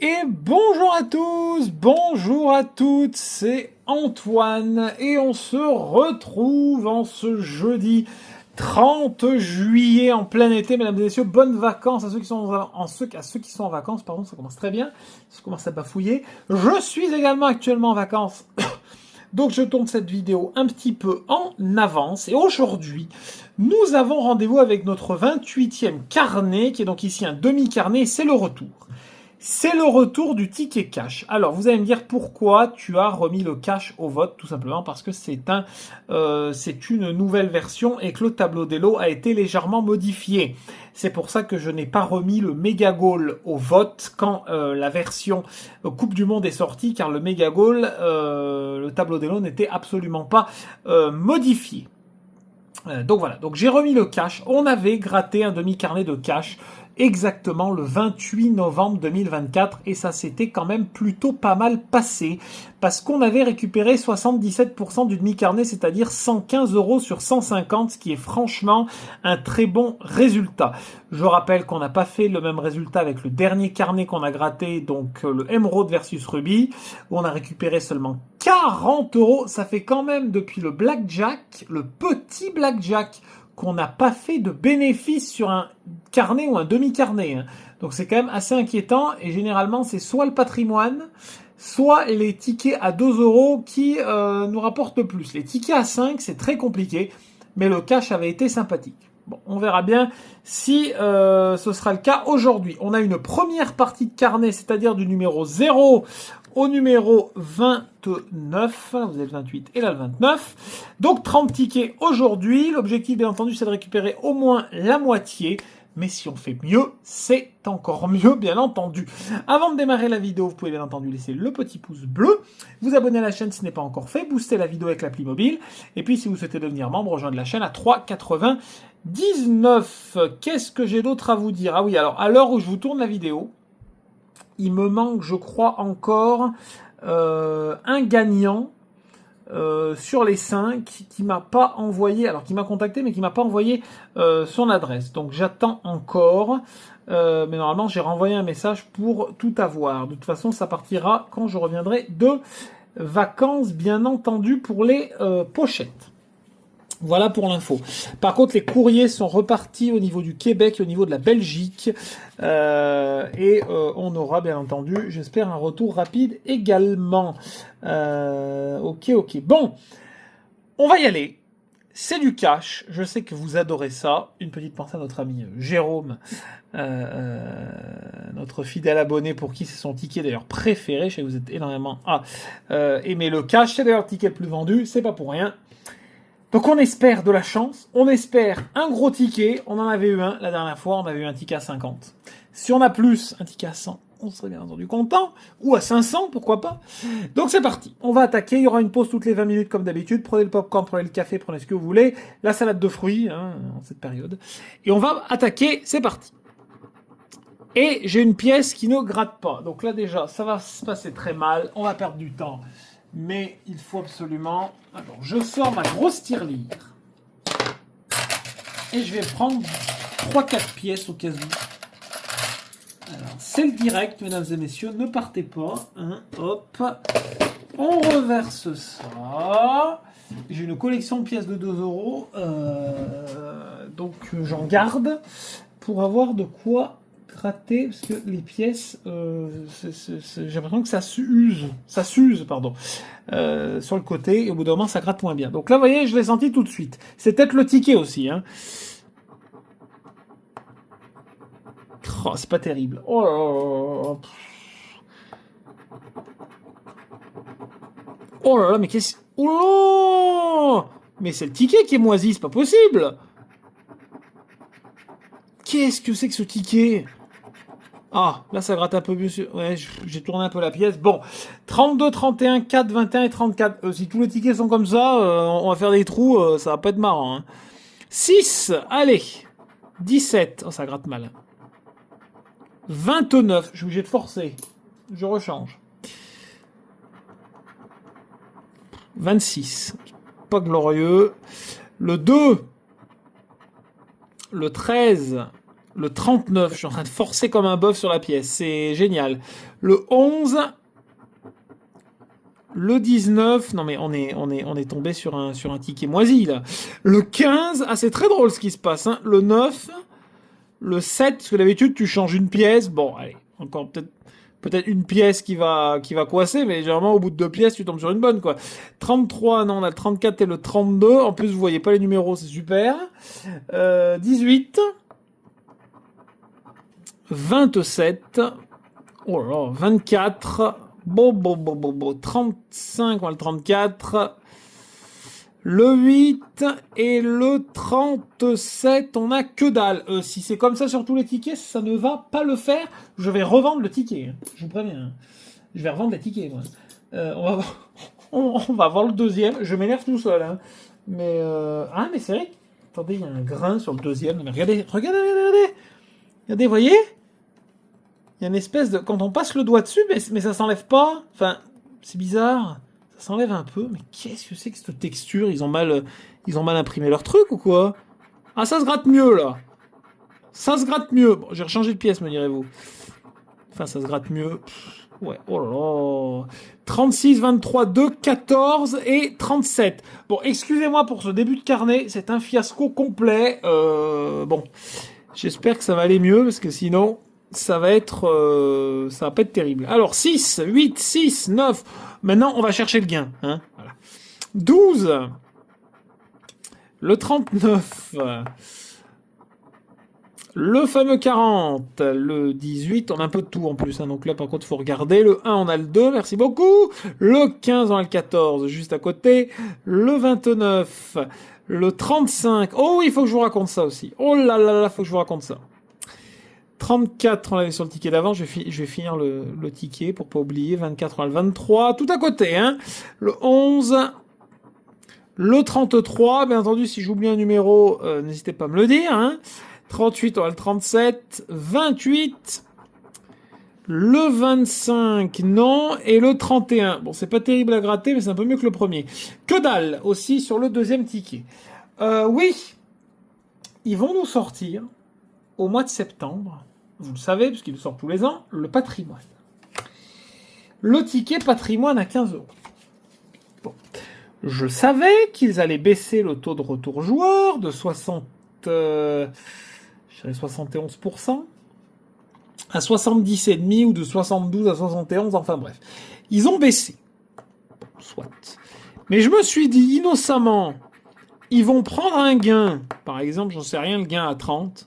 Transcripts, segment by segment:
Et bonjour à tous, bonjour à toutes, c'est Antoine et on se retrouve en ce jeudi 30 juillet en plein été, mesdames et messieurs. Bonnes vacances à ceux qui sont en vacances, pardon, ça commence très bien, ça commence à bafouiller. Je suis également actuellement en vacances. Donc je tourne cette vidéo un petit peu en avance et aujourd'hui nous avons rendez-vous avec notre 28e carnet qui est donc ici un demi-carnet et c'est le retour. C'est le retour du ticket cash. Alors, vous allez me dire pourquoi tu as remis le cash au vote. Tout simplement parce que c'est une nouvelle version et que le tableau des lots a été légèrement modifié. C'est pour ça que je n'ai pas remis le Mega Goal au vote quand la version Coupe du Monde est sortie, car le Mega Goal, le tableau des lots n'était absolument pas modifié. Donc voilà, donc j'ai remis le cash. On avait gratté un demi-carnet de cash exactement le 28 novembre 2024 et ça s'était quand même plutôt pas mal passé parce qu'on avait récupéré 77% du demi-carnet, c'est-à-dire 115 € sur 150, ce qui est franchement un très bon résultat. Je rappelle qu'on n'a pas fait le même résultat avec le dernier carnet qu'on a gratté, donc le Emerald versus Ruby, où on a récupéré seulement 40 €. Ça fait quand même depuis le Blackjack, le petit Blackjack, qu'on n'a pas fait de bénéfice sur un carnet ou un demi-carnet. Donc c'est quand même assez inquiétant et généralement c'est soit le patrimoine, soit les tickets à 2 € qui nous rapportent le plus. Les tickets à 5, c'est très compliqué, mais le cash avait été sympathique. Bon, on verra bien si ce sera le cas aujourd'hui. On a une première partie de carnet, c'est-à-dire du numéro 0 au numéro 29, vous avez le 28 et là le 29. Donc 30 tickets aujourd'hui. L'objectif, bien entendu, c'est de récupérer au moins la moitié. Mais si on fait mieux, c'est encore mieux, bien entendu. Avant de démarrer la vidéo, vous pouvez bien entendu laisser le petit pouce bleu, vous abonner à la chaîne si ce n'est pas encore fait, booster la vidéo avec l'appli mobile. Et puis, si vous souhaitez devenir membre, rejoindre la chaîne à 3,99. Qu'est-ce que j'ai d'autre à vous dire? Ah oui, alors, à l'heure où je vous tourne la vidéo, il me manque, je crois, encore un gagnant sur les 5 qui m'a pas envoyé, alors qui m'a contacté, mais qui m'a pas envoyé son adresse. Donc j'attends encore, mais normalement j'ai renvoyé un message pour tout avoir. De toute façon, ça partira quand je reviendrai de vacances, bien entendu, pour les pochettes. Voilà pour l'info. Par contre, les courriers sont repartis au niveau du Québec et au niveau de la Belgique. On aura, bien entendu, j'espère, un retour rapide également. Ok. Bon, on va y aller. C'est du cash. Je sais que vous adorez ça. Une petite pensée à notre ami Jérôme, notre fidèle abonné pour qui c'est son ticket d'ailleurs préféré. Je sais que vous êtes énormément à aimer le cash. C'est d'ailleurs le ticket le plus vendu. C'est pas pour rien. Donc on espère de la chance, on espère un gros ticket, on en avait eu un la dernière fois, on avait eu un ticket à 50. Si on a plus, un ticket à 100, on serait bien entendu content, ou à 500, pourquoi pas. Donc c'est parti, on va attaquer, il y aura une pause toutes les 20 minutes comme d'habitude, prenez le popcorn, prenez le café, prenez ce que vous voulez, la salade de fruits, en cette période, et on va attaquer, c'est parti. Et j'ai une pièce qui ne gratte pas, donc là déjà, ça va se passer très mal, on va perdre du temps. Mais il faut absolument... Alors, je sors ma grosse tirelire. Et je vais prendre 3-4 pièces au cas où. Alors, c'est le direct, mesdames et messieurs. Ne partez pas. Hop. On reverse ça. J'ai une collection de pièces de 2 €. Donc, j'en garde pour avoir de quoi gratter, parce que les pièces, j'ai l'impression que ça s'use, sur le côté, et au bout d'un moment, ça gratte moins bien. Donc là, vous voyez, je l'ai senti tout de suite. C'est peut-être le ticket aussi, Oh, c'est pas terrible. Oh là là. Oh là là, mais qu'est-ce... Oh là, mais c'est le ticket qui est moisi, c'est pas possible. Qu'est-ce que c'est que ce ticket? Ah, là ça gratte un peu mieux. Ouais, j'ai tourné un peu la pièce. Bon, 32, 31, 4, 21 et 34. Si tous les tickets sont comme ça, on va faire des trous, ça va pas être marrant. 6, allez. 17, oh ça gratte mal. 29, je suis obligé de forcer. Je rechange. 26, pas glorieux. Le 2, le 13, Le 39, je suis en train de forcer comme un bœuf sur la pièce. C'est génial. Le 11. Le 19, non mais on est tombé sur un ticket moisi là. Le 15, ah c'est très drôle ce qui se passe. Hein. Le 9, le 7, parce que d'habitude tu changes une pièce. Bon, allez, encore peut-être une pièce qui va coincer, mais généralement au bout de 2 pièces tu tombes sur une bonne quoi. 33, non on a le 34 et le 32. En plus vous voyez pas les numéros, c'est super. 18, 27, oh là là, 24. Bon, 35, on a le 34, le 8 et le 37, on a que dalle. Si c'est comme ça sur tous les tickets, ça ne va pas le faire. Je vais revendre le ticket, hein. Je vous préviens. Hein. Je vais revendre les tickets, moi. On va voir le deuxième. Je m'énerve tout seul. Hein. Mais ah, mais c'est vrai. Attendez, il y a un grain sur le deuxième. Mais regardez. Regardez, voyez? Il y a une espèce de... Quand on passe le doigt dessus, mais ça s'enlève pas. Enfin, c'est bizarre. Ça s'enlève un peu. Mais qu'est-ce que c'est que cette texture? Ils ont mal imprimé leur truc ou quoi? Ah, ça se gratte mieux, là. Ça se gratte mieux. Bon, j'ai rechangé de pièce, me direz-vous. Enfin, ça se gratte mieux. Ouais, oh là là. 36, 23, 2, 14 et 37. Bon, excusez-moi pour ce début de carnet. C'est un fiasco complet. Bon, j'espère que ça va aller mieux, parce que sinon... ça va pas être terrible. Alors, 6, 8, 6, 9. Maintenant, on va chercher le gain. Hein, voilà. 12. Le 39. Le fameux 40. Le 18. On a un peu de tout en plus. Hein, donc là, par contre, il faut regarder. Le 1, on a le 2. Merci beaucoup. Le 15, on a le 14. Juste à côté. Le 29. Le 35. Oh oui, il faut que je vous raconte ça aussi. Oh là là là, faut que je vous raconte ça. 34, on l'avait sur le ticket d'avant. Je vais finir le ticket pour pas oublier. 24, on a le 23. Tout à côté, hein. Le 11. Le 33. Bien entendu, si j'oublie un numéro, n'hésitez pas à me le dire, hein. 38, on a le 37. 28. Le 25, non. Et le 31. Bon, c'est pas terrible à gratter, mais c'est un peu mieux que le premier. Que dalle, aussi, sur le deuxième ticket. Oui. Ils vont nous sortir, au mois de septembre, vous le savez, puisqu'il sort tous les ans, le patrimoine. Le ticket patrimoine à 15 €. Bon. Je savais qu'ils allaient baisser le taux de retour joueur de 71% à 70,5 ou de 72 à 71, enfin bref. Ils ont baissé. Bon, soit. Mais je me suis dit, innocemment, ils vont prendre un gain. Par exemple, j'en sais rien, le gain à 30.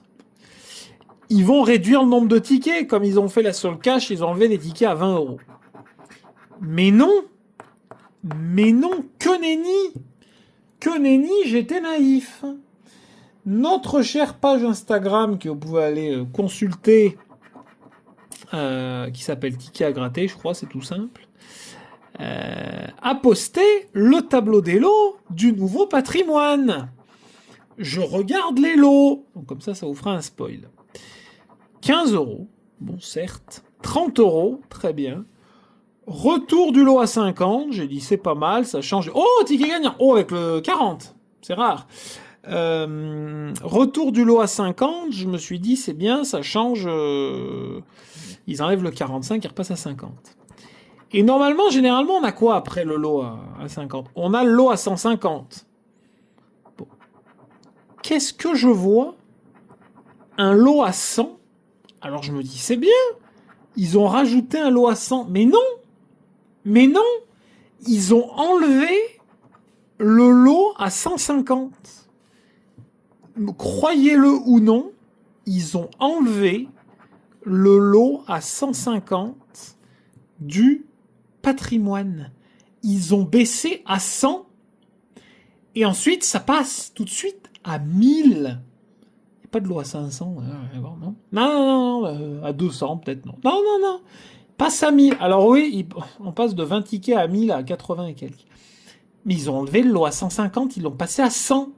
Ils vont réduire le nombre de tickets, comme ils ont fait là sur le cash, ils ont enlevé les tickets à 20 €. Mais non, que nenni, j'étais naïf. Notre chère page Instagram, que vous pouvez aller consulter, qui s'appelle Ticket à gratter, je crois, c'est tout simple, a posté le tableau des lots du nouveau patrimoine. Je regarde les lots, donc comme ça vous fera un spoil. 15 €, bon certes. 30 €, très bien. Retour du lot à 50, j'ai dit c'est pas mal, ça change. Oh, ticket gagnant. Oh, avec le 40, c'est rare. Retour du lot à 50, je me suis dit c'est bien, ça change. Ils enlèvent le 45, ils repassent à 50. Et normalement, généralement, on a quoi après le lot à 50? On a le lot à 150. Bon. Qu'est-ce que je vois? Un lot à 100. Alors je me dis, c'est bien, ils ont rajouté un lot à 100. Mais non, ils ont enlevé le lot à 150. Croyez-le ou non, ils ont enlevé le lot à 150 du patrimoine. Ils ont baissé à 100 et ensuite ça passe tout de suite à 1000. Pas de lot à 500, non. Non, à 200 peut-être, non. Non, passe à 1000. Alors oui, on passe de 20 tickets à 1000 à 80 et quelques. Mais ils ont enlevé le lot à 150, ils l'ont passé à 100.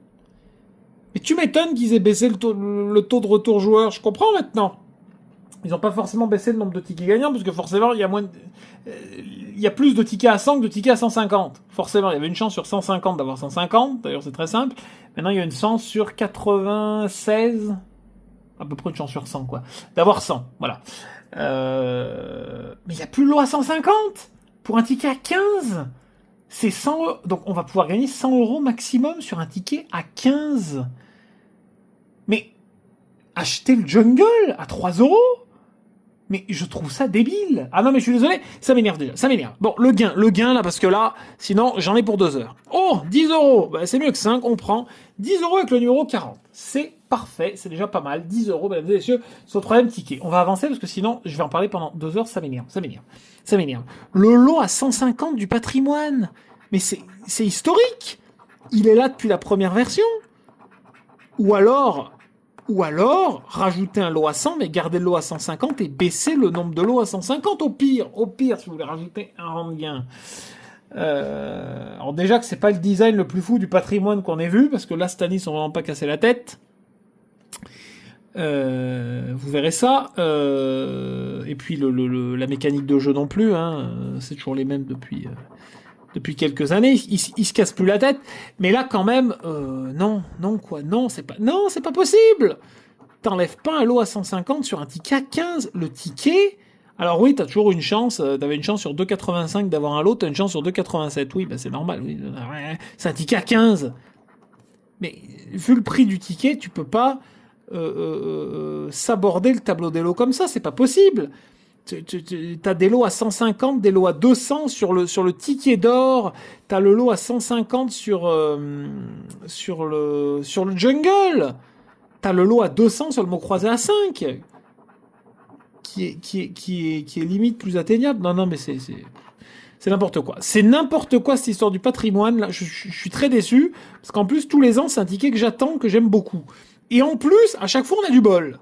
Mais tu m'étonnes qu'ils aient baissé le taux de retour joueur, je comprends maintenant. Ils n'ont pas forcément baissé le nombre de tickets gagnants, parce que forcément, il y a plus de tickets à 100 que de tickets à 150. Forcément, il y avait une chance sur 150 d'avoir 150, d'ailleurs c'est très simple. Maintenant, il y a une chance sur 96. à peu près une chance sur 100, quoi. D'avoir 100, voilà. Mais il n'y a plus le lot à 150 pour un ticket à 15. C'est 100 euros. Donc on va pouvoir gagner 100 euros maximum sur un ticket à 15. Mais acheter le jungle à 3 euros? Mais je trouve ça débile. Ah non, mais je suis désolé, ça m'énerve déjà, ça m'énerve. Bon, le gain là, parce que là, sinon, j'en ai pour 2 heures. Oh, 10 euros, bah, c'est mieux que 5, on prend. 10 euros avec le numéro 40. C'est parfait, c'est déjà pas mal. 10 euros, mesdames et messieurs, sur le troisième ticket. On va avancer parce que sinon, je vais en parler pendant 2 heures, ça m'énerve. Le lot à 150 du patrimoine. Mais c'est historique. Il est là depuis la première version. Ou alors, rajouter un lot à 100, mais garder le lot à 150 et baisser le nombre de lots à 150 au pire, si vous voulez rajouter un rang de gain. Alors déjà que c'est pas le design le plus fou du patrimoine qu'on ait vu, parce que là, cette année, ils sont vraiment pas cassés la tête. Vous verrez ça. Et puis la mécanique de jeu non plus, hein, c'est toujours les mêmes depuis quelques années, il se casse plus la tête, mais là quand même, non, c'est pas possible. T'enlèves pas un lot à 150 sur un ticket à 15. Le ticket, alors oui, t'as toujours une chance, t'avais une chance sur 2,85 d'avoir un lot, t'as une chance sur 2,87, oui, bah c'est normal, oui, c'est un ticket à 15. Mais vu le prix du ticket, tu peux pas s'aborder le tableau des lots comme ça, c'est pas possible. T'as des lots à 150, des lots à 200 sur le ticket d'or. T'as le lot à 150 sur le jungle. T'as le lot à 200 sur le mot croisé à 5. Qui est limite plus atteignable. Non, mais c'est n'importe quoi. C'est n'importe quoi cette histoire du patrimoine. Là, je suis très déçu. Parce qu'en plus, tous les ans, c'est un ticket que j'attends, que j'aime beaucoup. Et en plus, à chaque fois, on a du bol.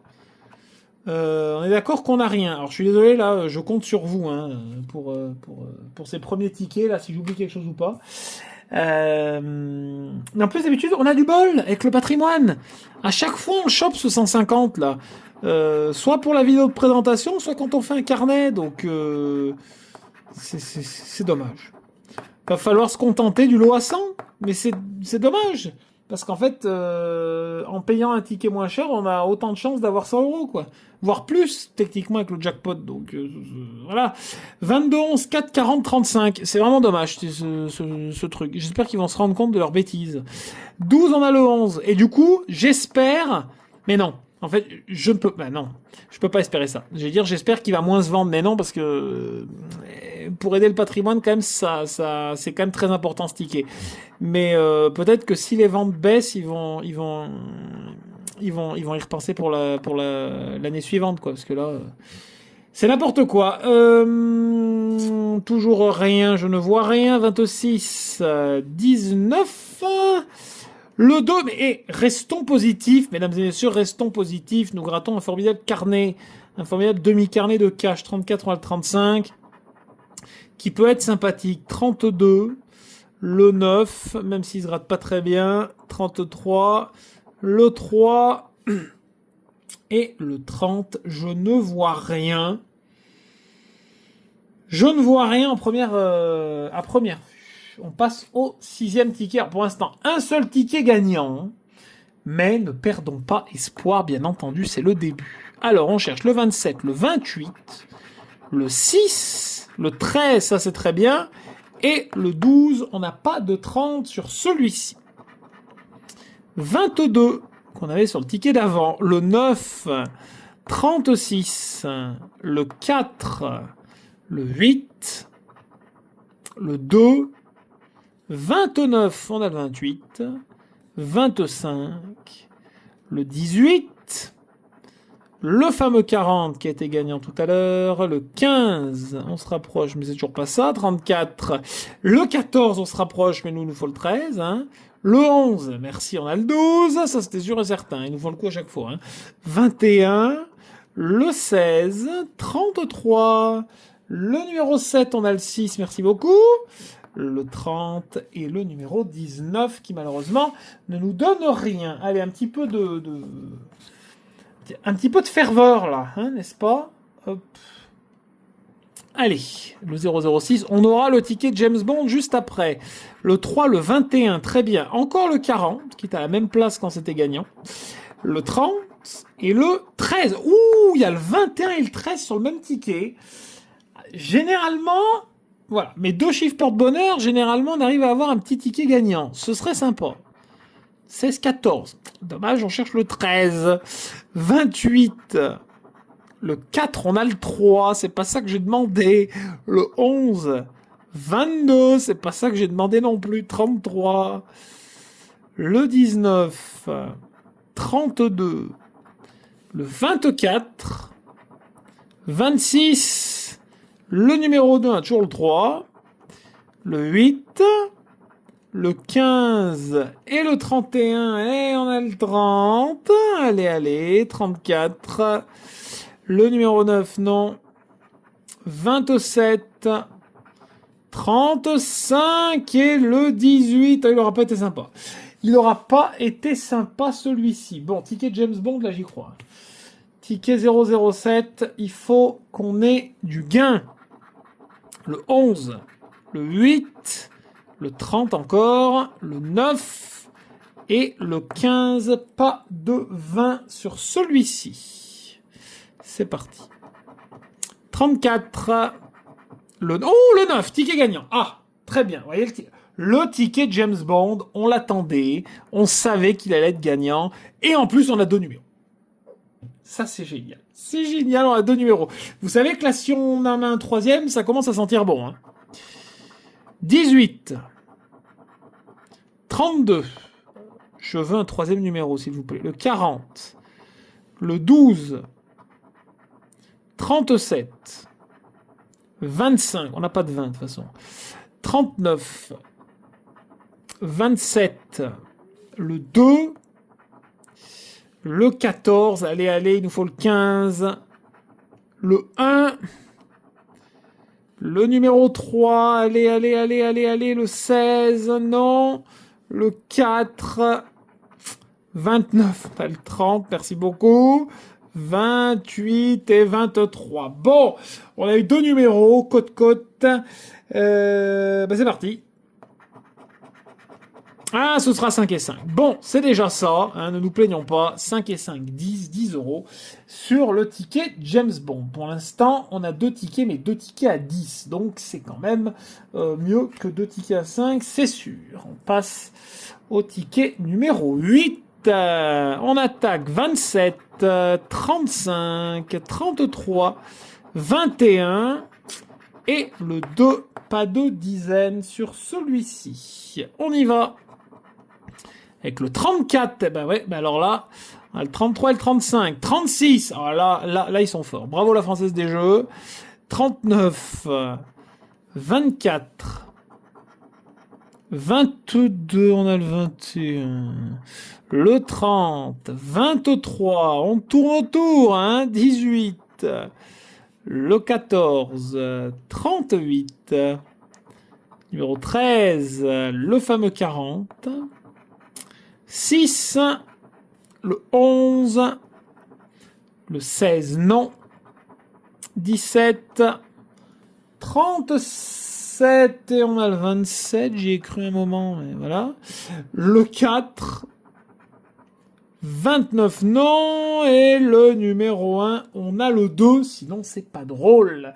On est d'accord qu'on n'a rien. Alors je suis désolé là, je compte sur vous hein, pour ces premiers tickets là, si j'oublie quelque chose ou pas. Mais en plus d'habitude, on a du bol avec le patrimoine. À chaque fois, on chope ce 150 là, soit pour la vidéo de présentation, soit quand on fait un carnet. Donc c'est dommage. Va falloir se contenter du lot à 100, mais c'est dommage. Parce qu'en fait, en payant un ticket moins cher, on a autant de chances d'avoir 100 euros, quoi. Voire plus, techniquement, avec le jackpot. Donc, voilà. 22, 11, 4, 40, 35. C'est vraiment dommage, ce truc. J'espère qu'ils vont se rendre compte de leur bêtise. 12, on a le 11. Et du coup, j'espère... Mais non. En fait, je ne peux... Bah non. Je peux pas espérer ça. Je vais dire, j'espère qu'il va moins se vendre. Mais non, parce que... pour aider le patrimoine, quand même, ça, c'est quand même très important, ce ticket. Mais peut-être que si les ventes baissent, ils vont y repenser pour l'année suivante, quoi. Parce que là, c'est n'importe quoi. Toujours rien, je ne vois rien. 26, 19. Le 2, mais restons positifs, mesdames et messieurs, restons positifs. Nous grattons un formidable carnet, un formidable demi-carnet de cash. 34, on a le 35. Qui peut être sympathique. 32, le 9, même s'il se rate pas très bien. 33, le 3 et le 30. Je ne vois rien. Je ne vois rien en première à première vue. On passe au 6e ticket. Alors pour l'instant, un seul ticket gagnant. Mais ne perdons pas espoir, bien entendu, c'est le début. Alors on cherche le 27, le 28, le 6... Le 13, ça c'est très bien. Et le 12, on n'a pas de 30 sur celui-ci. 22, qu'on avait sur le ticket d'avant. Le 9, 36. Le 4, le 8. Le 2, 29, on a le 28. 25, le 18. Le fameux 40 qui a été gagnant tout à l'heure. Le 15, on se rapproche, mais c'est toujours pas ça. 34. Le 14, on se rapproche, mais nous faut le 13. Hein. Le 11, merci, on a le 12. Ça, c'était sûr et certain. Ils nous font le coup à chaque fois. Hein. 21. Le 16. 33. Le numéro 7, on a le 6. Merci beaucoup. Le 30 et le numéro 19 qui malheureusement ne nous donne rien. Allez, un petit peu de ferveur là, hein, n'est-ce pas? Hop. Allez, le 006, on aura le ticket de James Bond juste après. Le 3, le 21, très bien. Encore le 40, qui est à la même place quand c'était gagnant. Le 30, et le 13. Ouh, il y a le 21 et le 13 sur le même ticket. Généralement, voilà, mes deux chiffres porte-bonheur, généralement, on arrive à avoir un petit ticket gagnant. Ce serait sympa. 16-14. Dommage, on cherche le 13. 28. Le 4, on a le 3. C'est pas ça que j'ai demandé. Le 11. 22. C'est pas ça que j'ai demandé non plus. 33. Le 19. 32. Le 24. 26. Le numéro 2, on a toujours le 3. Le 8. Le 15 et le 31, et on a le 30. Allez, 34. Le numéro 9, non. 27. 35 et le 18. Ah, il aura pas été sympa. Il aura pas été sympa celui-ci. Bon, ticket James Bond, là j'y crois. Ticket 007, il faut qu'on ait du gain. Le 11, le 8, le 30 encore, le 9 et le 15. Pas de 20 sur celui-ci. C'est parti. 34. Le 9, ticket gagnant. Ah, très bien. Vous voyez le ticket James Bond, on l'attendait, on savait qu'il allait être gagnant, et en plus on a deux numéros. Ça c'est génial. C'est génial, on a deux numéros. Vous savez que là si on en a un troisième, ça commence à sentir bon. Hein. 18. 32. Je veux un troisième numéro, s'il vous plaît. Le 40. Le 12. 37. 25. On n'a pas de 20, de toute façon. 39. 27. Le 2. Le 14. Allez, il nous faut le 15. Le 1. Le numéro 3. Allez. Le 16. Non. Le 4. 29. On a le 30. Merci beaucoup. 28 et 23. Bon, on a eu deux numéros, côte. C'est parti. Ah, ce sera 5 et 5. Bon, c'est déjà ça, hein, ne nous plaignons pas. 5 et 5, 10 euros sur le ticket James Bond. Pour l'instant, on a deux tickets, mais deux tickets à 10. Donc, c'est quand même mieux que deux tickets à 5, c'est sûr. On passe au ticket numéro 8. On attaque 27, 35, 33, 21 et le 2, pas de dizaines sur celui-ci. On y va. Avec le 34, alors là, le 33 et le 35, 36, alors là, ils sont forts. Bravo la Française des Jeux. 39, 24, 22, on a le 21, le 30, 23, on tourne autour, hein, 18, le 14, 38, numéro 13, le fameux 40, 6, le 11, le 16, non, 17, 37, et on a le 27, j'y ai cru un moment, mais voilà. Le 4, 29, non, et le numéro 1, on a le 2, sinon c'est pas drôle.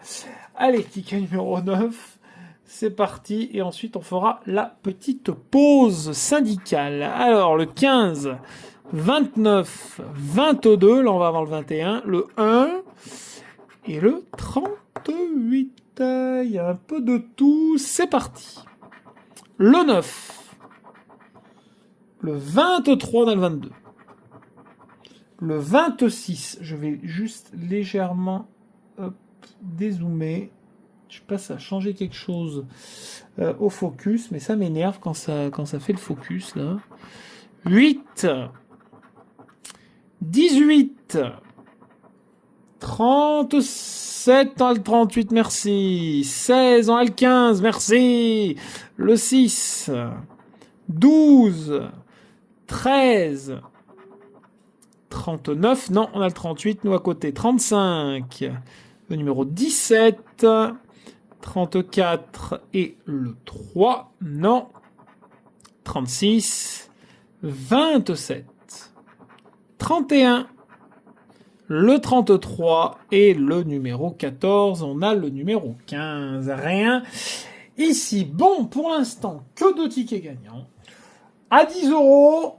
Allez, ticket numéro 9, c'est parti, et ensuite on fera la petite pause syndicale. Alors, le 15, 29, 22, là on va avoir le 21, le 1, et le 38. Il y a un peu de tout. C'est parti. Le 9. Le 23, on a le 22. Le 26. Je vais juste légèrement dézoomer. Je sais pas, ça a changé quelque chose au focus, mais ça m'énerve quand ça fait le focus, là. 8. 18. 37, on a le 38, merci. 16, on a le 15, merci. Le 6, 12, 13, 39, non, on a le 38, nous à côté. 35, le numéro 17, 34 et le 3, non. 36, 27, 31, le 33 et le numéro 14. On a le numéro 15. Rien ici. Bon, pour l'instant, que 2 tickets gagnants. À 10 €.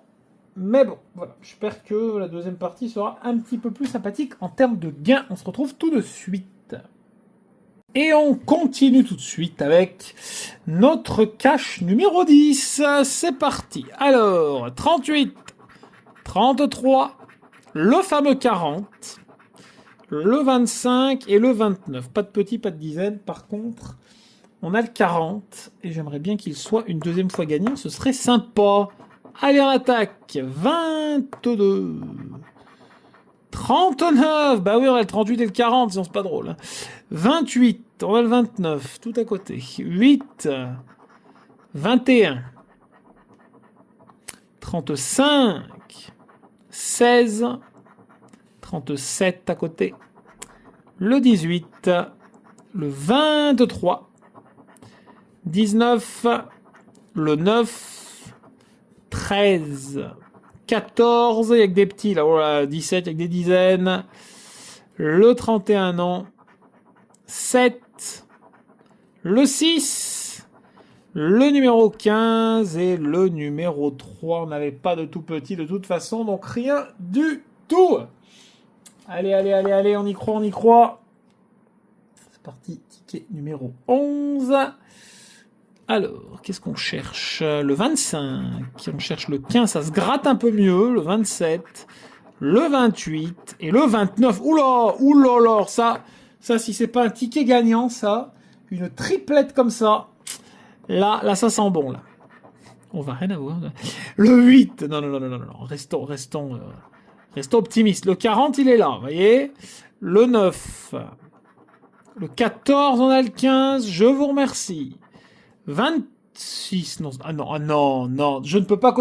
Mais bon, voilà. J'espère que la deuxième partie sera un petit peu plus sympathique en termes de gains. On se retrouve tout de suite. Et on continue tout de suite avec notre cash numéro 10. C'est parti. Alors, 38, 33, le fameux 40, le 25 et le 29. Pas de petit, pas de dizaine. Par contre, on a le 40 et j'aimerais bien qu'il soit une deuxième fois gagnant. Ce serait sympa. Allez, en attaque. 22. 39. Bah oui, on a le 38 et le 40, sinon c'est pas drôle. 28. On a le 29, tout à côté. 8. 21. 35. 16. 37 à côté. Le 18. Le 23. 19. Le 9. 13, 14, il y a que des petits là, voilà, 17, il y a que des dizaines, le 31 non, 7, le 6, le numéro 15 et le numéro 3, on n'avait pas de tout petit de toute façon, donc rien du tout. Allez, allez, allez, allez, on y croit, on y croit. C'est parti, ticket numéro 11. Alors, qu'est-ce qu'on cherche? Le 25, on cherche le 15, ça se gratte un peu mieux, le 27, le 28 et le 29. Oula, oula, ça, si c'est pas un ticket gagnant, ça, une triplette comme ça, là, ça sent bon, là. On va rien avoir. Là. Le 8, non, restons optimistes. Le 40, il est là, vous voyez? Le 9, le 14, on a le 15, je vous remercie. 26, non, non, je ne peux pas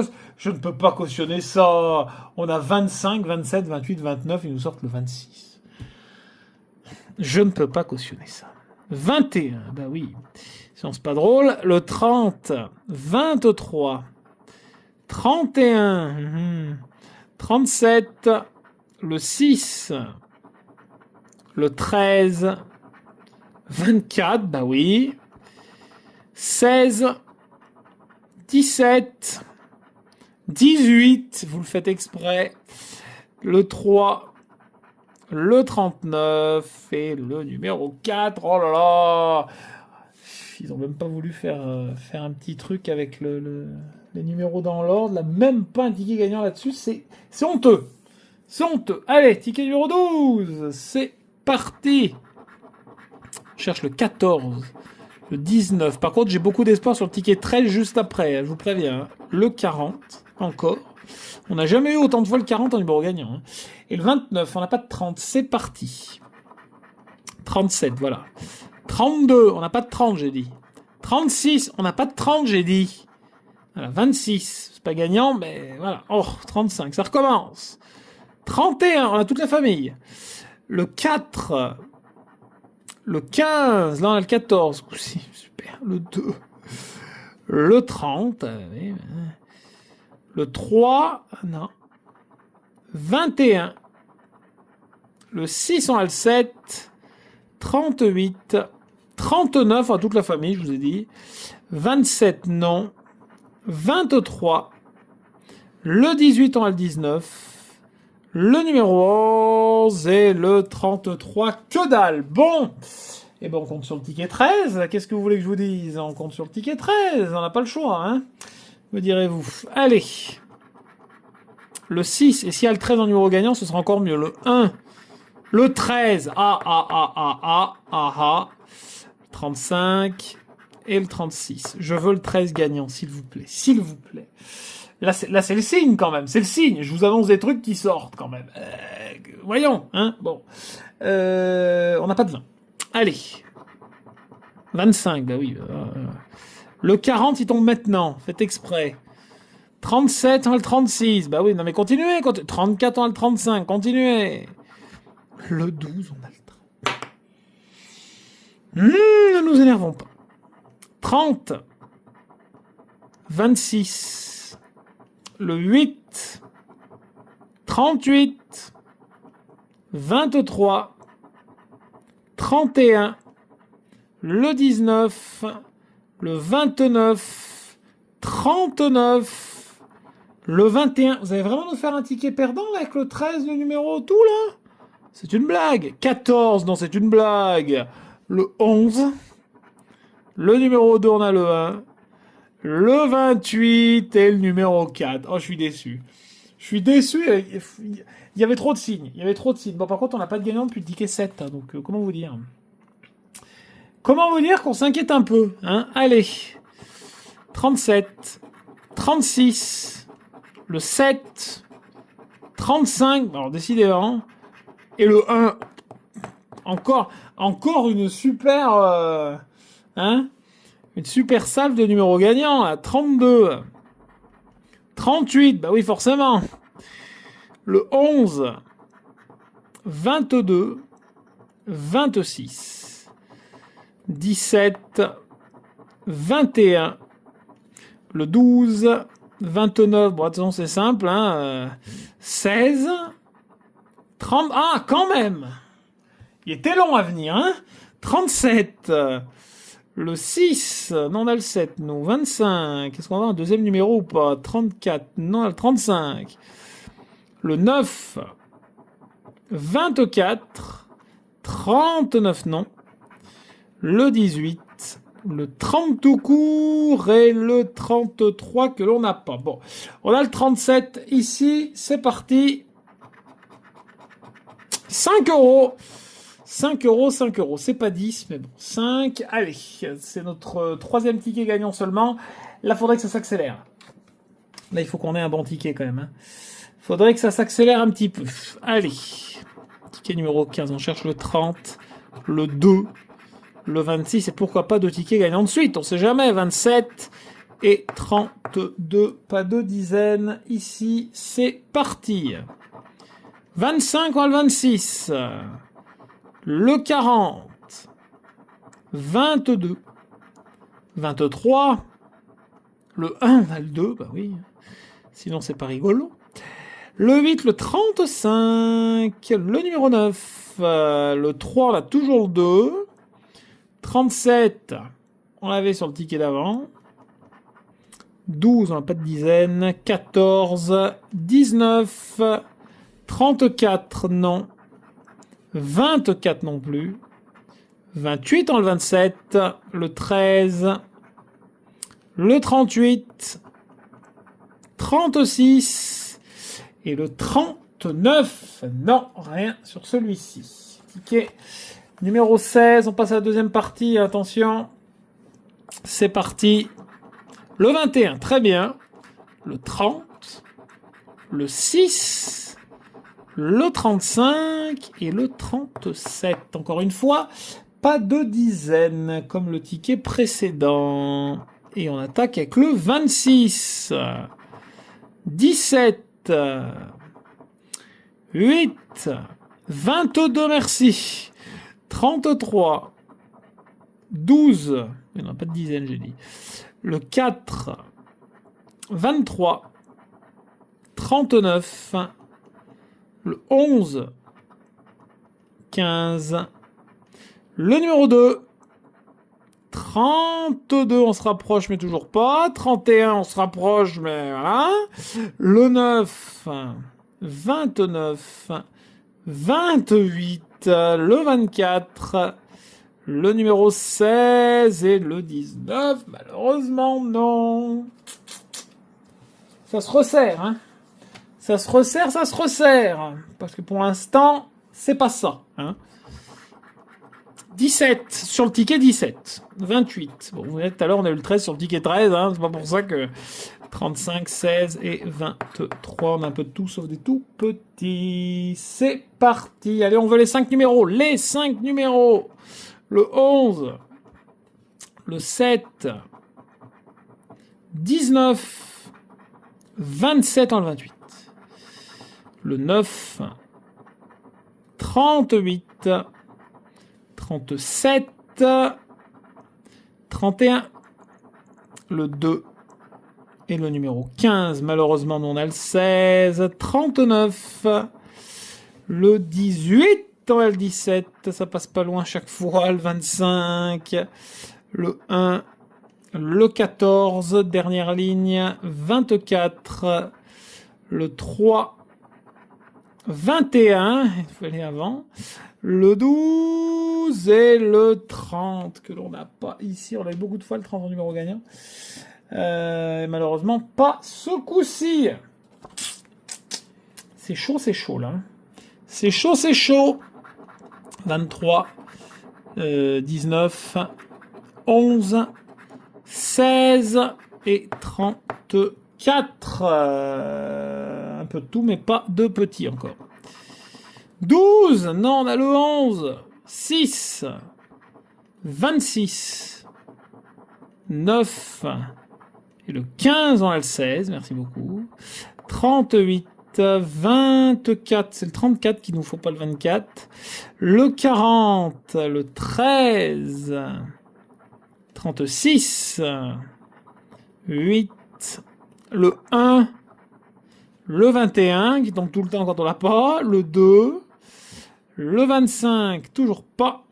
cautionner ça. On a 25, 27, 28, 29, ils nous sortent le 26. Je ne peux pas cautionner ça. 21, bah oui, sinon c'est pas drôle. Le 30, 23, 31, 37, le 6, le 13, 24, bah oui. 16, 17, 18, vous le faites exprès, le 3, le 39 et le numéro 4. Oh là là, ils ont même pas voulu faire un petit truc avec les numéros dans l'ordre, là, même pas un ticket gagnant là-dessus, c'est honteux. C'est honteux. Allez, ticket numéro 12, c'est parti. Je cherche le 14. Le 19. Par contre, j'ai beaucoup d'espoir sur le ticket 13 juste après, je vous préviens. Le 40, encore. On n'a jamais eu autant de fois le 40 en numéro gagnant. Et le 29, on n'a pas de 30, c'est parti. 37, voilà. 32, on n'a pas de 30, j'ai dit. 36, on n'a pas de 30, j'ai dit. Voilà, 26, c'est pas gagnant, mais voilà. Oh, 35, ça recommence. 31, on a toute la famille. Le 4... Le 15, là on a le 14, super, le 2, le 30, le 3, non, 21, le 6, on a le 7, 38, 39, à toute la famille, je vous ai dit, 27, non, 23, le 18, on a le 19, le numéro 11 et le 33, que dalle. Bon, et ben on compte sur le ticket 13. Qu'est-ce que vous voulez que je vous dise? On compte sur le ticket 13, on n'a pas le choix, hein, me direz-vous. Allez, le 6, et s'il y a le 13 en numéro gagnant, ce sera encore mieux. Le 1, le 13, 35 et le 36. Je veux le 13 gagnant, s'il vous plaît, s'il vous plaît. Là, c'est le signe, quand même. C'est le signe. Je vous annonce des trucs qui sortent, quand même. Voyons, hein. Bon. On n'a pas de 20. Allez. 25, bah oui. Le 40, il tombe maintenant. Faites exprès. 37, on a le 36. Bah oui, non mais continuez. 34, on a le 35. Continuez. Le 12, on a le 30. Ne nous énervons pas. 30. 26. Le 8, 38, 23, 31, le 19, le 29, 39, le 21. Vous allez vraiment nous faire un ticket perdant là, avec le 13, le numéro tout là? C'est une blague. 14, non, c'est une blague. Le 11, le numéro 2, on a le 1, le 28 et le numéro 4. Oh, je suis déçu. Je suis déçu. Il y avait trop de signes. Il y avait trop de signes. Bon, par contre, on n'a pas de gagnant depuis le ticket 7. Hein, donc, comment vous dire? Comment vous dire qu'on s'inquiète un peu, hein? Allez. 37, 36, le 7, 35. Alors, décidément. Et le 1. Encore une super... hein? Une super salve de numéros gagnants. À 32. 38. Bah oui, forcément. Le 11. 22. 26. 17. 21. Le 12. 29. Bon, attention, c'est simple. Hein, 16. 30. Ah, quand même! Il était long à venir, hein? 37. Le 6. Non, on a le 7, nous. 25. Est-ce qu'on a un deuxième numéro ou pas? 34. Non, on a le 35. Le 9. 24. 39, non. Le 18. Le 30 tout court et le 33 que l'on n'a pas. Bon, on a le 37 ici. C'est parti. 5 euros. 5 euros, 5 euros. C'est pas 10, mais bon. 5. Allez, c'est notre troisième ticket gagnant seulement. Là, faudrait que ça s'accélère. Là, il faut qu'on ait un bon ticket quand même. Hein. Faudrait que ça s'accélère un petit peu. Allez. Ticket numéro 15. On cherche le 30, le 2, le 26. Et pourquoi pas deux tickets gagnants de suite. On sait jamais. 27 et 32. Pas de dizaines. Ici, c'est parti. 25, on a le 26. Le 40. 22. 23. Le 1, on a le 2, bah oui. Sinon, c'est pas rigolo. Le 8, le 35. Le numéro 9. Le 3, on a toujours le 2. 37. On l'avait sur le ticket d'avant. 12, on n'a pas de dizaine. 14. 19. 34, non. 24 non plus. 28 en le 27. Le 13. Le 38. 36. Et le 39. Non, rien sur celui-ci. Ticket numéro 16. On passe à la deuxième partie. Attention. C'est parti. Le 21. Très bien. Le 30. Le 6. Le 35 et le 37. Encore une fois, pas de dizaines comme le ticket précédent. Et on attaque avec le 26. 17. 8. 22, merci. 33. 12. Il n'y en a pas de dizaines, j'ai dit. Le 4. 23. 39. Le 11, 15, le numéro 2, 32, on se rapproche mais toujours pas, 31, on se rapproche mais voilà, le 9, 29, 28, le 24, le numéro 16 et le 19, malheureusement non. Ça se resserre, hein. Ça se resserre. Parce que pour l'instant, c'est pas ça. Hein. 17 sur le ticket 17. 28. Bon, vous voyez, tout à l'heure, on a eu le 13 sur le ticket 13. Hein. C'est pas pour ça que 35, 16 et 23. On a un peu de tout sauf des tout petits. C'est parti. Allez, on veut les 5 numéros. Les 5 numéros. Le 11. Le 7. 19. 27 en le 28. Le 9, 38, 37, 31, le 2 et le numéro 15. Malheureusement, nous on a le 16, 39, Le 18, on a le 17, ça passe pas loin chaque fois. Le 25, le 1, le 14, dernière ligne, 24, le 3, 21, il faut aller avant, le 12 et le 30, que l'on n'a pas ici. On a eu beaucoup de fois le 30 en numéro gagnant. Malheureusement, pas ce coup-ci. C'est chaud là. C'est chaud. 23, 19, 11, 16 et 34. Un peu de tout, mais pas de petits encore. 12, non, on a le 11, 6, 26, 9, et le 15, on a le 16, merci beaucoup. 38, 24, c'est le 34 qu'il nous faut, pas le 24. Le 40, le 13, 36, 8, le 1, le 21, qui tombe tout le temps quand on l'a pas, le 2, le 25, toujours pas,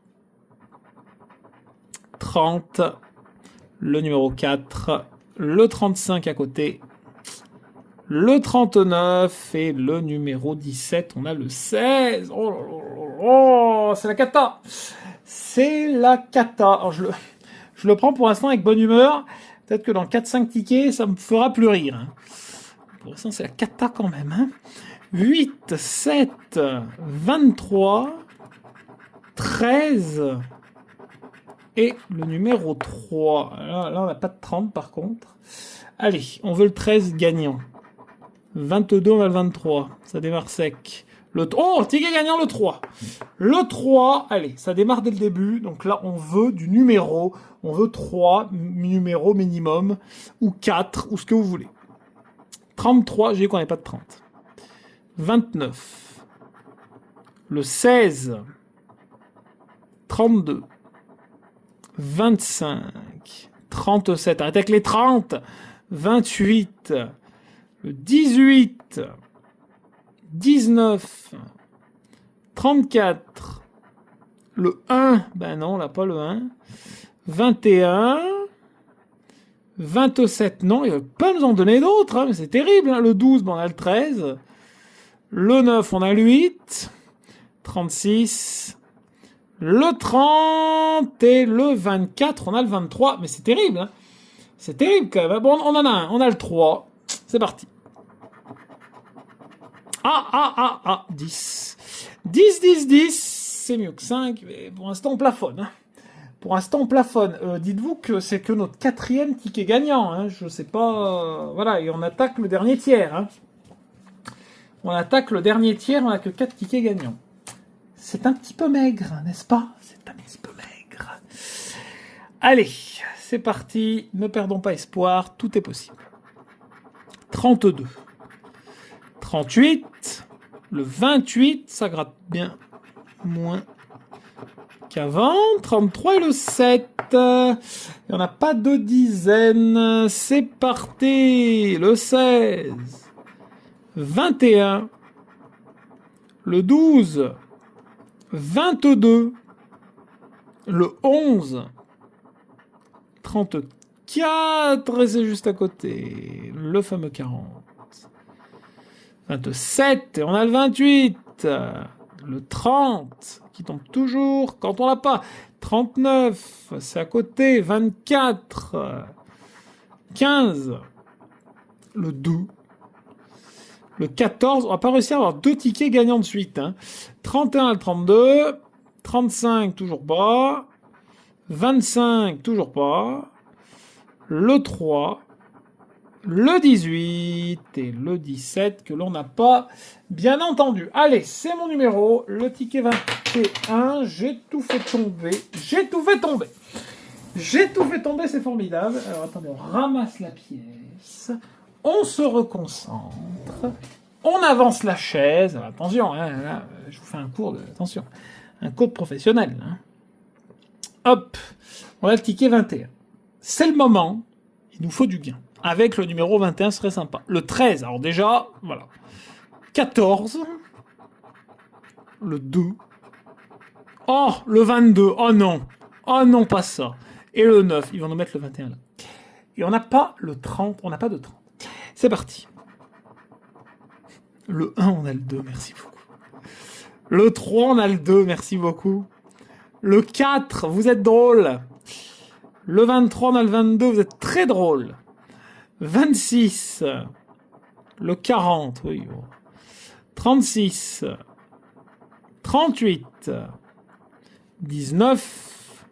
30, le numéro 4, le 35 à côté, le 39 et le numéro 17, on a le 16. Oh, c'est la cata. C'est la cata. Alors je le prends pour l'instant avec bonne humeur. Peut-être que dans 4-5 tickets, ça me fera plus rire. Hein. Pour l'instant, c'est la cata quand même. Hein. 8, 7, 23, 13 et le numéro 3. Là on n'a pas de 30 par contre. Allez, on veut le 13 gagnant. 22, on a le 23. Ça démarre sec. Oh, ticket gagnant, le 3. Le 3, allez, ça démarre dès le début. Donc là, on veut du numéro. On veut 3 numéros minimum. Ou 4, ou ce que vous voulez. 33, j'ai dit qu'on n'avait pas de 30. 29. Le 16. 32. 25. 37. Arrêtez avec les 30. 28. Le 18, 19, 34, le 1, ben non, on n'a pas le 1, 21, 27, non, il ne veut pas nous en donner d'autres, hein, mais c'est terrible, hein. Le 12, ben on a le 13, le 9, on a le 8, 36, le 30 et le 24, on a le 23, mais c'est terrible, hein. C'est terrible quand même. Bon, on en a un, on a le 3, c'est parti. 10. 10, c'est mieux que 5, mais pour l'instant on plafonne. Hein. Pour l'instant on plafonne. Dites-vous que c'est que notre 4e ticket gagnant. Hein. Je sais pas... voilà, et on attaque le dernier tiers. Hein. On attaque le dernier tiers, on n'a que 4 tickets gagnants. C'est un petit peu maigre, n'est-ce pas? C'est un petit peu maigre. Allez, c'est parti. Ne perdons pas espoir, tout est possible. 32. 38, le 28, ça gratte bien moins qu'avant. 33 et le 7. Il n'y en a pas de dizaines. C'est parti. Le 16, 21, le 12, 22, le 11, 34, et c'est juste à côté. Le fameux 40. 27, et on a le 28, le 30, qui tombe toujours quand on l'a pas, 39, c'est à côté, 24, 15, le 2, le 14, on va pas réussir à avoir 2 tickets gagnants de suite, hein. 31 le 32, 35, toujours pas, 25, toujours pas, le 3, le 18 et le 17 que l'on n'a pas bien entendu. Allez, c'est mon numéro, le ticket 21, j'ai tout fait tomber, c'est formidable. Alors attendez, on ramasse la pièce, on se reconcentre, on avance la chaise, alors, attention, hein, là, je vous fais un cours de, attention, un cours de professionnel. Hein. Hop, on a le ticket 21. C'est le moment, il nous faut du gain. Avec le numéro 21, ce serait sympa. Le 13, alors déjà, voilà. 14, le 2. Oh, le 22. Oh non. Oh non, pas ça. Et le 9. Ils vont nous mettre le 21 là. Et on n'a pas le 30. On n'a pas de 30. C'est parti. Le 1, on a le 2. Merci beaucoup. Le 3, on a le 2. Merci beaucoup. Le 4, vous êtes drôle. Le 23, on a le 22. Vous êtes très drôle. 26. Le 40. Oui. 36. 38. 19,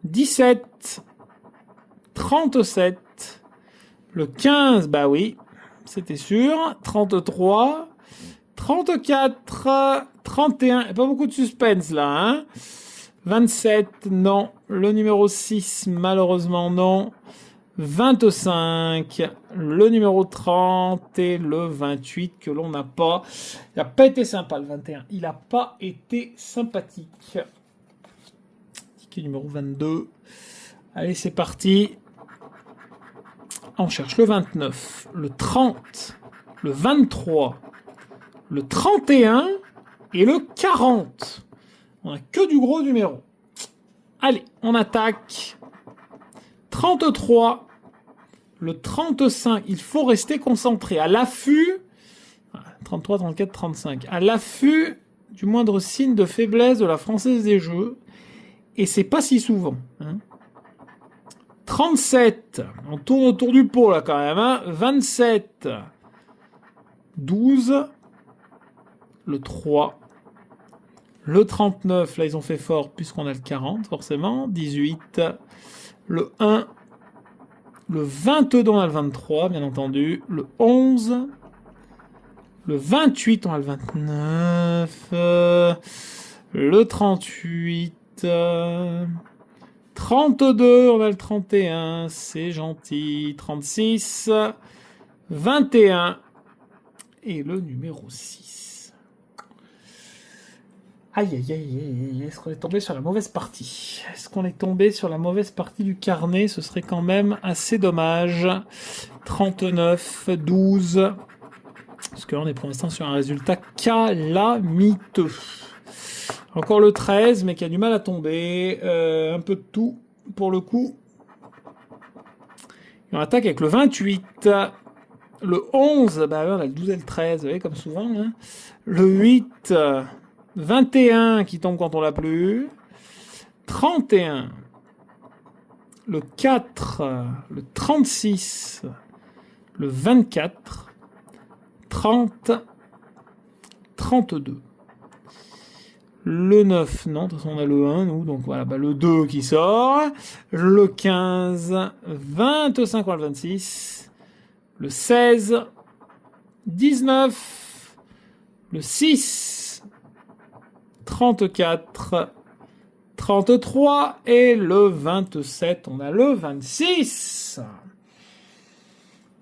17, 37, le 15, bah oui, c'était sûr, 33, 34, 31, et pas beaucoup de suspense là, hein, 27, non, le numéro 6, malheureusement non, 25, le numéro 30 et le 28 que l'on n'a pas. Il n'a pas été sympa le 21. Il n'a pas été sympathique. Ticket numéro 22. Allez, c'est parti. On cherche le 29, le 30, le 23, le 31 et le 40. On n'a que du gros numéro. Allez, on attaque. 33, le 35, il faut rester concentré. À l'affût, 33, 34, 35, à l'affût du moindre signe de faiblesse de la Française des Jeux. Et c'est pas si souvent. Hein. 37, on tourne autour du pot là quand même. Hein. 27, 12, le 3, le 39, là ils ont fait fort puisqu'on a le 40 forcément. 18, le 1, le 22, on a le 23, bien entendu. Le 11, le 28, on a le 29. Le 38, 32, on a le 31, c'est gentil. 36, 21 et le numéro 6. Aïe, aïe, aïe, aïe, est-ce qu'on est tombé sur la mauvaise partie? Est-ce qu'on est tombé sur la mauvaise partie du carnet? Ce serait quand même assez dommage. 39, 12. Parce que là, on est pour l'instant sur un résultat calamiteux. Encore le 13, mais qui a du mal à tomber. Un peu de tout, pour le coup. Et on attaque avec le 28. Le 11, bah on a le 12 et le 13, vous voyez, comme souvent. Hein. Le 8... 21 qui tombe quand on l'a plus. 31. Le 4. Le 36. Le 24. 30. 32. Le 9, non, de toute façon on a le 1, nous, donc voilà, bah, le 2 qui sort. Le 15. 25, le 26. Le 16. 19. Le 6. 34, 33 et le 27. On a le 26.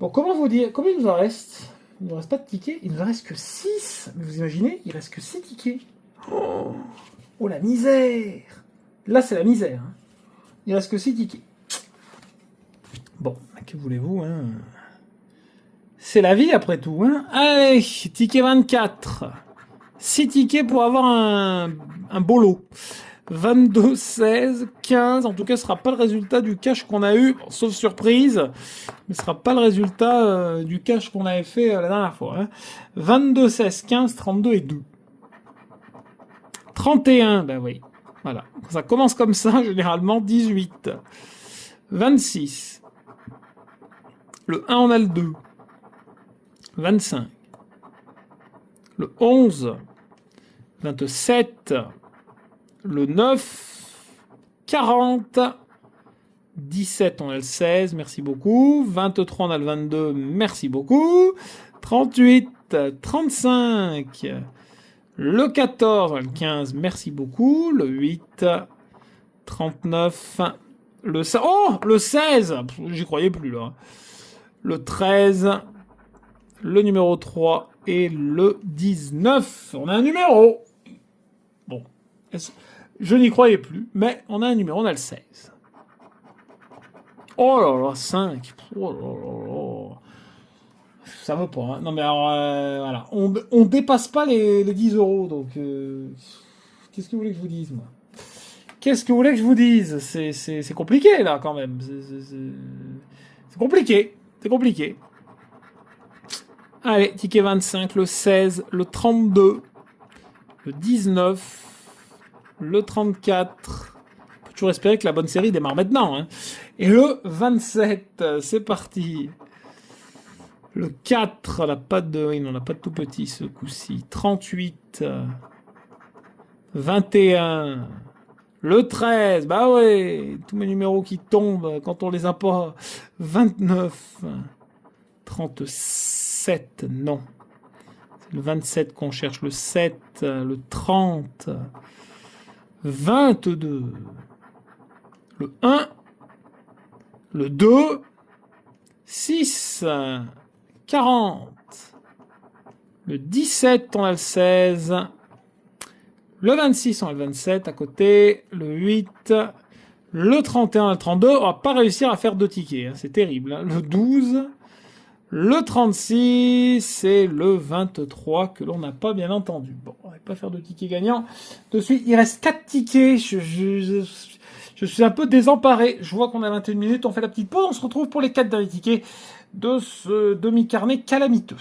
Bon, comment vous dire? Combien il nous en reste? Il ne nous reste pas de tickets. Il ne nous en reste que 6. Mais vous imaginez? Il reste que 6 tickets. Oh, la misère. Là, c'est la misère. Hein. Il ne reste que 6 tickets. Bon, que voulez-vous hein? C'est la vie après tout. Hein. Allez, ticket 24. 6 tickets pour avoir un beau lot. 22, 16, 15. En tout cas, ce sera pas le résultat du cash qu'on a eu, sauf surprise. Mais ce sera pas le résultat du cash qu'on avait fait la dernière fois. Hein. 22, 16, 15, 32 et 2. 31, ben oui. Voilà. Ça commence comme ça, généralement. 18. 26. Le 1, on a le 2. 25. Le 11. 27, le 9, 40, 17, on a le 16, merci beaucoup, 23, on a le 22, merci beaucoup, 38, 35, le 14, on a le 15, merci beaucoup, le 8, 39, le 16, oh, le 16, j'y croyais plus là, le 13, le numéro 3 et le 19, on a un numéro. Bon, je n'y croyais plus, mais on a un numéro, on a le 16. Oh là là, 5. Oh là là là. ça veut pas. Hein. Non, mais alors, voilà. On dépasse pas les 10 euros, donc... qu'est-ce que vous voulez que je vous dise, moi? Qu'est-ce que vous voulez que je vous dise? C'est compliqué, là, quand même. C'est compliqué. C'est compliqué. Allez, ticket 25, le 16, le 32, le 19, le 34. On peut toujours espérer que la bonne série démarre maintenant. Hein. Et le 27, c'est parti. Le 4, on pas de... Oui, on n'a pas de tout petit ce coup-ci. 38, 21, le 13, bah ouais, tous mes numéros qui tombent quand on les a pas. 29, 37, non. C'est le 27 qu'on cherche, le 7, le 30, 22, le 1, le 2, 6, 40, le 17, on a le 16, le 26, on a le 27 à côté, le 8, le 31, le 32, on va pas réussir à faire 2 tickets, hein, c'est terrible, hein. Le 12, le 36 et le 23 que l'on n'a pas bien entendu. Bon, on va pas faire de tickets gagnants. De suite, il reste 4 tickets, je suis un peu désemparé. Je vois qu'on a 21 minutes, on fait la petite pause, on se retrouve pour les 4 derniers tickets de ce demi-carnet calamiteux.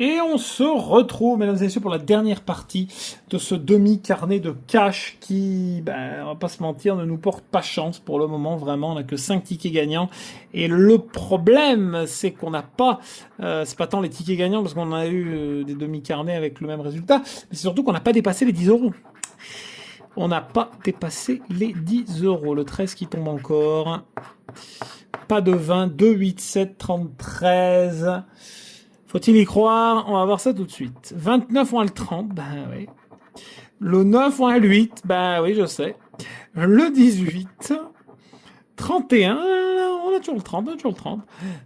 Et on se retrouve, mesdames et messieurs, pour la dernière partie de ce demi-carnet de cash qui, on va pas se mentir, ne nous porte pas chance pour le moment. Vraiment, on n'a que 5 tickets gagnants. Et le problème, c'est qu'on n'a pas, c'est pas tant les tickets gagnants parce qu'on a eu des demi-carnets avec le même résultat, mais c'est surtout qu'on n'a pas dépassé les 10 euros. On n'a pas dépassé les 10 euros. Le 13 qui tombe encore. Pas de 20, 2, 8, 7, 30, 13... Faut-il y croire? On va voir ça tout de suite. 29, on a le 30, ben oui. Le 9, on a le 8, ben oui, je sais. Le 18, 31, on a toujours le 30,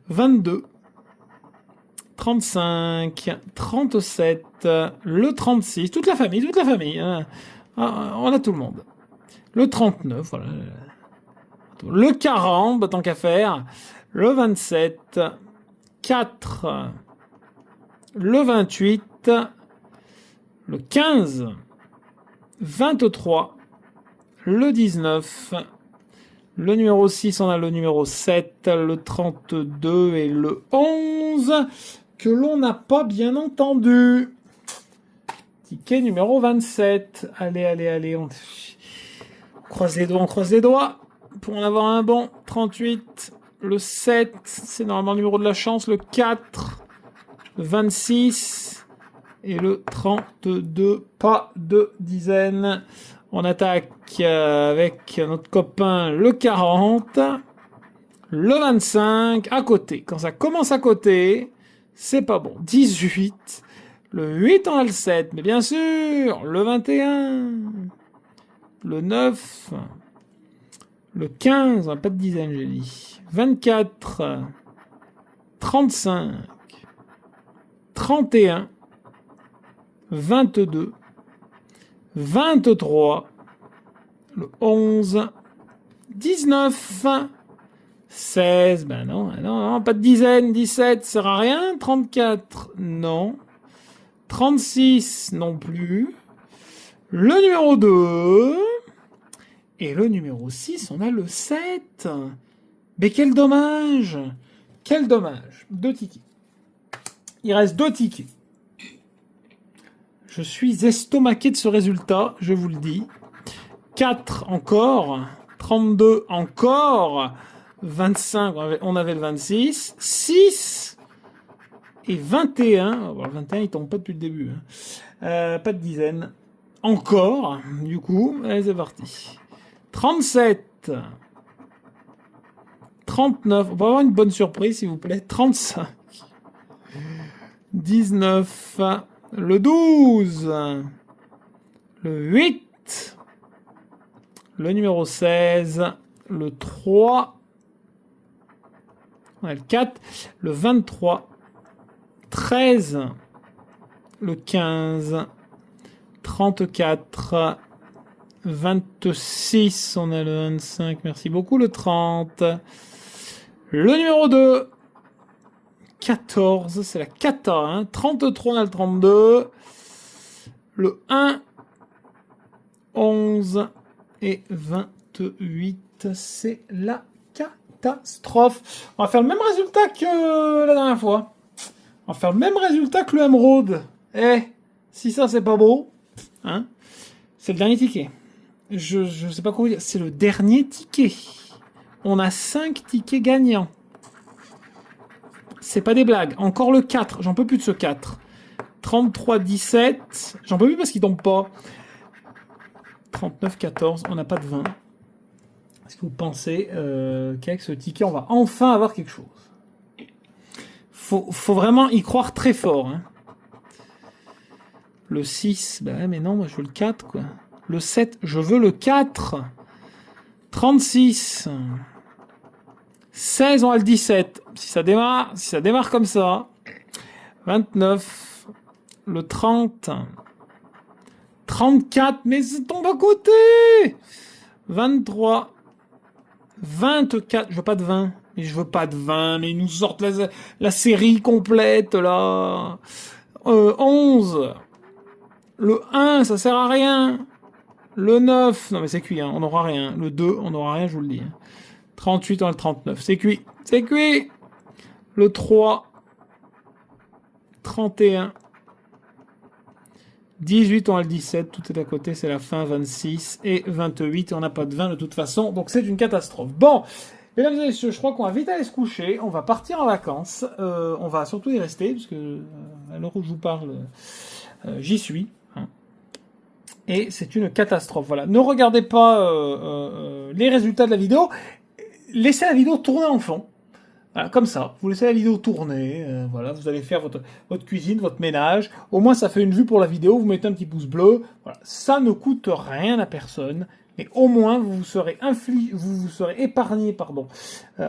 22, 35, 37, le 36, toute la famille, hein. On a tout le monde. Le 39, voilà. Le 40, tant qu'à faire. Le 27, 4... le 28, le 15, 23, le 19, le numéro 6, on a le numéro 7, le 32 et le 11, que l'on n'a pas bien entendu. Ticket numéro 27. Allez, on croise les doigts, pour en avoir un bon. 38, le 7, c'est normalement le numéro de la chance, le 4, le 26 et le 32, pas de dizaines. On attaque avec notre copain le 40, le 25, à côté. Quand ça commence à côté, c'est pas bon. 18, le 8 on a le 7, mais bien sûr, le 21, le 9, le 15, on n'a pas de dizaines, j'ai dit. 24, 35, 31, 22, 23, le 11, 19, 16, non, pas de dizaines, 17, ça sert à rien, 34, non, 36, non plus, le numéro 2, et le numéro 6, on a le 7. Mais quel dommage! Quel dommage! 2 tickets. Il reste 2 tickets. Je suis estomaqué de ce résultat, je vous le dis. 4 encore. 32 encore. 25, on avait le 26. 6 et 21. Bon, le 21, il tombe pas depuis le début. Hein. Pas de dizaines. Encore, du coup. Allez, c'est parti. 37. 39. On peut avoir une bonne surprise, s'il vous plaît. 35. 19, le 12, le 8, le numéro 16, le 3, on a le 4, le 23, 13, le 15, 34, 26, on a le 25, merci beaucoup, le 30, le numéro 2, 14, c'est la cata, hein. 33, on a le 32. Le 1, 11 et 28, c'est la catastrophe. On va faire le même résultat que la dernière fois. On va faire le même résultat que le émeraude. Si ça c'est pas beau, hein, c'est le dernier ticket. Je sais pas quoi vous dire, c'est le dernier ticket. On a 5 tickets gagnants. C'est pas des blagues. Encore le 4, j'en peux plus de ce 4. 33, 17, j'en peux plus parce qu'il tombe pas. 39, 14, on n'a pas de 20. Est-ce que vous pensez qu'avec ce ticket, on va enfin avoir quelque chose? Faut vraiment y croire très fort. Hein. Le 6, bah ouais, mais non, moi je veux le 4, quoi. Le 7, je veux le 4. 36. 16, on a le 17. Si ça démarre comme ça. 29. Le 30. 34, mais ça tombe à côté. 23. 24, je veux pas de 20. Mais je veux pas de 20, mais ils nous sortent la série complète, là. 11. Le 1, ça sert à rien. Le 9, non mais c'est cuit, hein, on n'aura rien. Le 2, on n'aura rien, je vous le dis. 38, on a le 39, c'est cuit. C'est cuit. Le 3. 31. 18, on a le 17, tout est à côté, c'est la fin, 26 et 28, on n'a pas de 20 de toute façon, donc c'est une catastrophe. Bon, mesdames et messieurs, je crois qu'on va vite aller se coucher, on va partir en vacances, on va surtout y rester, parce que à l'heure où je vous parle, j'y suis, hein. Et c'est une catastrophe, voilà. Ne regardez pas les résultats de la vidéo, laissez la vidéo tourner en fond. Voilà, comme ça, vous laissez la vidéo tourner, voilà, vous allez faire votre cuisine, votre ménage, au moins ça fait une vue pour la vidéo, vous mettez un petit pouce bleu, voilà, ça ne coûte rien à personne, mais au moins vous vous serez épargné,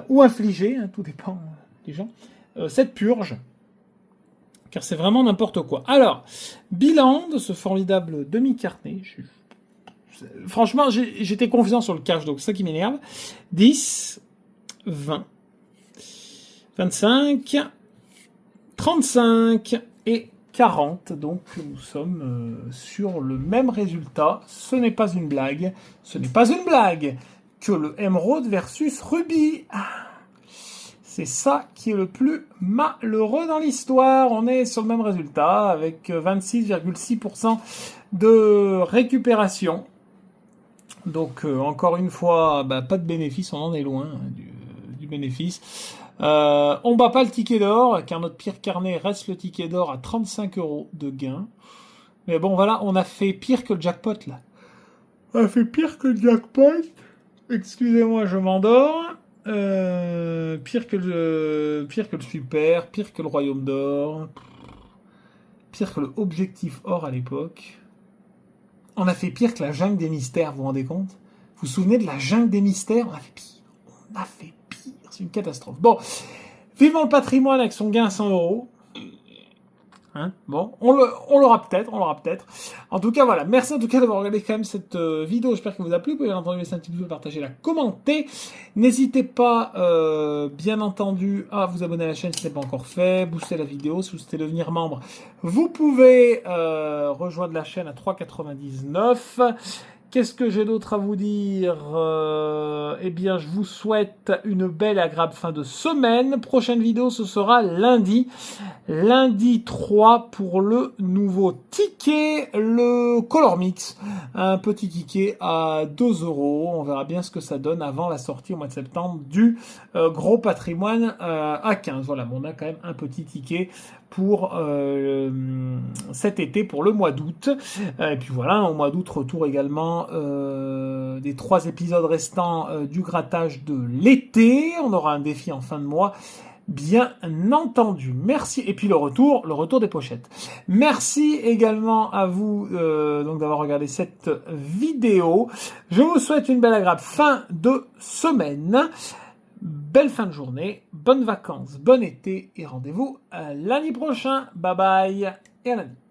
ou infligé, hein, tout dépend des gens, cette purge, car c'est vraiment n'importe quoi. Alors, bilan de ce formidable demi-carnet, franchement, j'étais confiant sur le cash, donc c'est ça qui m'énerve, 10, 20, 25, 35 et 40. Donc nous sommes sur le même résultat. Ce n'est pas une blague. Ce n'est pas une blague que le émeraude versus rubis. C'est ça qui est le plus malheureux dans l'histoire. On est sur le même résultat avec 26,6% de récupération. Donc encore une fois, pas de bénéfice. On en est loin du bénéfice. On bat pas le ticket d'or, car notre pire carnet reste le ticket d'or à 35 € de gain. Mais bon, voilà, on a fait pire que le jackpot, là. On a fait pire que le jackpot. Excusez-moi, je m'endors. Pire que le super, pire que le royaume d'or. Pire que le objectif or à l'époque. On a fait pire que la jungle des mystères, vous vous rendez compte? Vous vous souvenez de la jungle des mystères? On a fait pire. On a fait pire. C'est une catastrophe. Bon, vivement le patrimoine avec son gain à 100 €. Hein, bon, on l'aura peut-être. En tout cas, voilà. Merci en tout cas d'avoir regardé quand même cette vidéo. J'espère que vous a plu. Vous pouvez bien entendu laisser un petit pouce, partager, la commenter. N'hésitez pas, bien entendu, à vous abonner à la chaîne si ce n'est pas encore fait. Booster la vidéo. Si vous souhaitez devenir membre, vous pouvez rejoindre la chaîne à 3,99 €. Qu'est-ce que j'ai d'autre à vous dire? Eh bien, je vous souhaite une belle et agréable fin de semaine. Prochaine vidéo, ce sera lundi. Lundi 3 pour le nouveau ticket, le Color Mix. Un petit ticket à 2 €. On verra bien ce que ça donne avant la sortie au mois de septembre du gros patrimoine à 15. Voilà, on a quand même un petit ticket pour cet été, pour le mois d'août. Et puis voilà, au mois d'août, retour également des 3 épisodes restants du grattage de l'été. On aura un défi en fin de mois, bien entendu. Merci. Et puis le retour des pochettes. Merci également à vous donc d'avoir regardé cette vidéo. Je vous souhaite une belle agréable fin de semaine. Belle fin de journée, bonnes vacances, bon été et rendez-vous lundi prochain. Bye bye et à lundi.